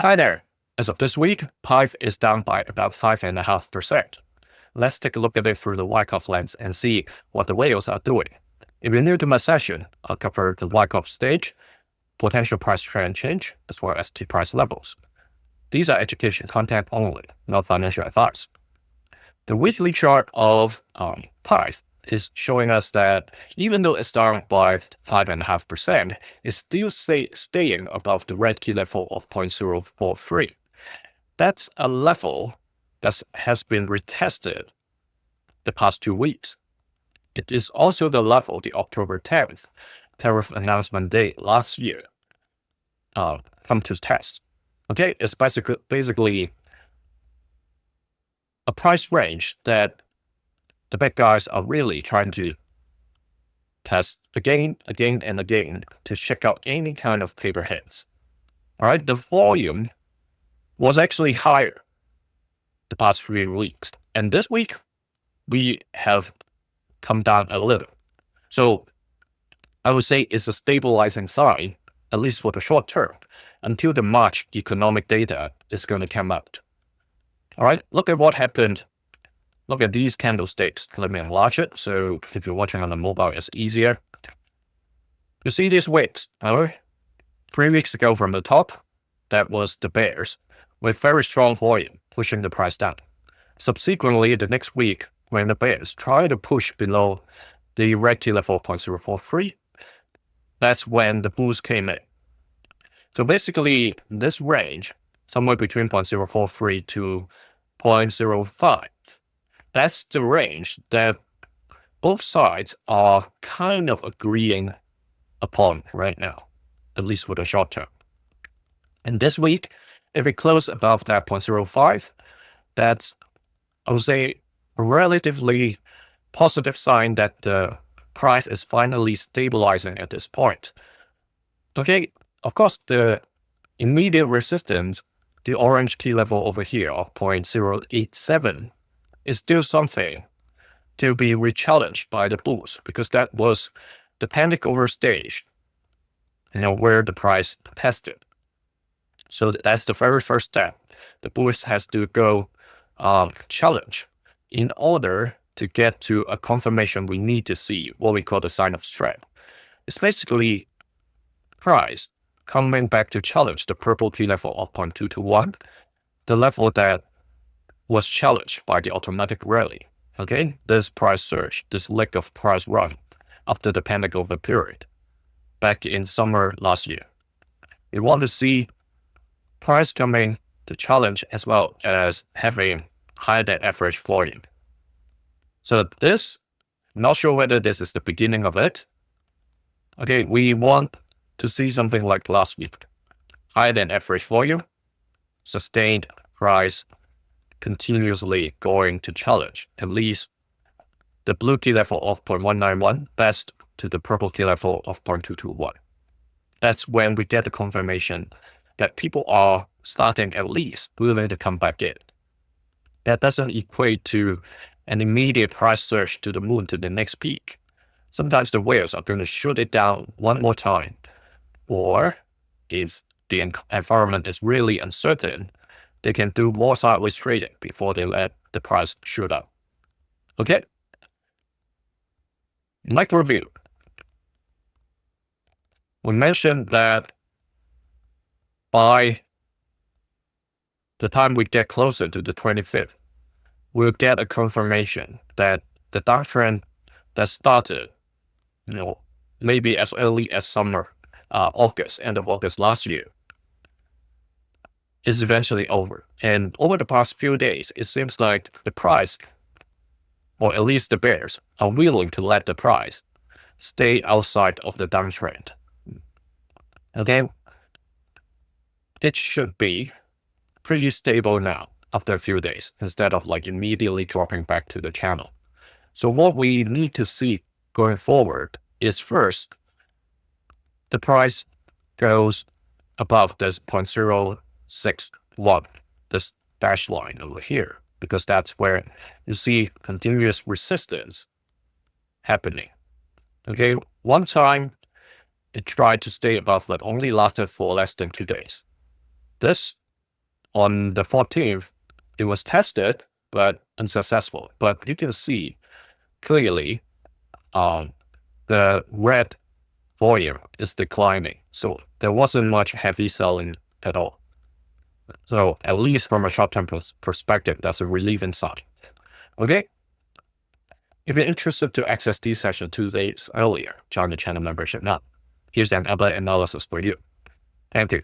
Hi there. As of this week, PYTH is down by about 5.5%. Let's take a look at it through the Wyckoff lens and see what the whales are doing. If you're new to my session, I'll cover the Wyckoff stage, potential price trend change, as well as T price levels. These are education content only, not financial advice. The weekly chart of PYTH is showing us that even though it's down by 5.5%, it's still staying above the red key level of 0.043. That's a level that has been retested the past 2 weeks. It is also the level the October 10th tariff announcement day last year come to test. Okay, it's basically a price range that the bad guys are really trying to test again and again to check out any kind of paper hits. All right, the volume was actually higher the past 3 weeks. And this week, we have come down a little. So I would say it's a stabilizing sign, at least for the short term, until the March economic data is going to come out. All right, look at what happened. Look at these candlesticks. Let me enlarge it. So if you're watching on the mobile, it's easier. You see these wicks, all right? 3 weeks ago from the top, that was the bears, with very strong volume pushing the price down. Subsequently, the next week, when the bears try to push below the red key level of 0.043, that's when the bulls came in. So basically, this range, somewhere between 0.043 to 0.05, that's the range that both sides are kind of agreeing upon right now, at least for the short term. And this week, if it closes above that 0.05, that's, I would say, a relatively positive sign that the price is finally stabilizing at this point. Okay, of course, the immediate resistance, the orange key level over here of 0.087, is still something to be rechallenged by the bulls, because that was the panic over stage, where the price tested. So that's the very first step. The bulls has to go challenge in order to get to a confirmation. We need to see what we call the sign of strength. It's basically price coming back to challenge the purple key level of 0.221, the level that was challenged by the automatic rally. Okay, this price surge, this leg of price run after the panic over period back in summer last year. We want to see price coming to challenge as well as having higher than average volume. So this, not sure whether this is the beginning of it. Okay, we want to see something like last week. Higher than average volume, sustained price continuously going to challenge at least the blue key level of 0.191, best to the purple key level of 0.221. That's when we get the confirmation that people are starting at least willing to come back in. That doesn't equate to an immediate price surge to the moon to the next peak. Sometimes the whales are going to shoot it down one more time. Or if the environment is really uncertain, they can do more sideways trading before they let the price shoot up. Okay? Micro review. We mentioned that by the time we get closer to the 25th, we'll get a confirmation that the downtrend that started, maybe as early as summer, August, end of August last year, is eventually over. And over the past few days, it seems like the price, or at least the bears, are willing to let the price stay outside of the downtrend. Okay, it should be pretty stable now after a few days, instead of immediately dropping back to the channel. So what we need to see going forward is, first, the price goes above this 0.061, this dash line over here, because that's where you see continuous resistance happening. Okay, one time it tried to stay above, but only lasted for less than 2 days. This on the 14th, it was tested, but unsuccessful. But you can see clearly the red volume is declining. So there wasn't much heavy selling at all. So at least from a short-term perspective, that's a relieving sign. Okay. If you're interested to access these sessions 2 days earlier, join the channel membership now. Here's an analysis for you. Thank you.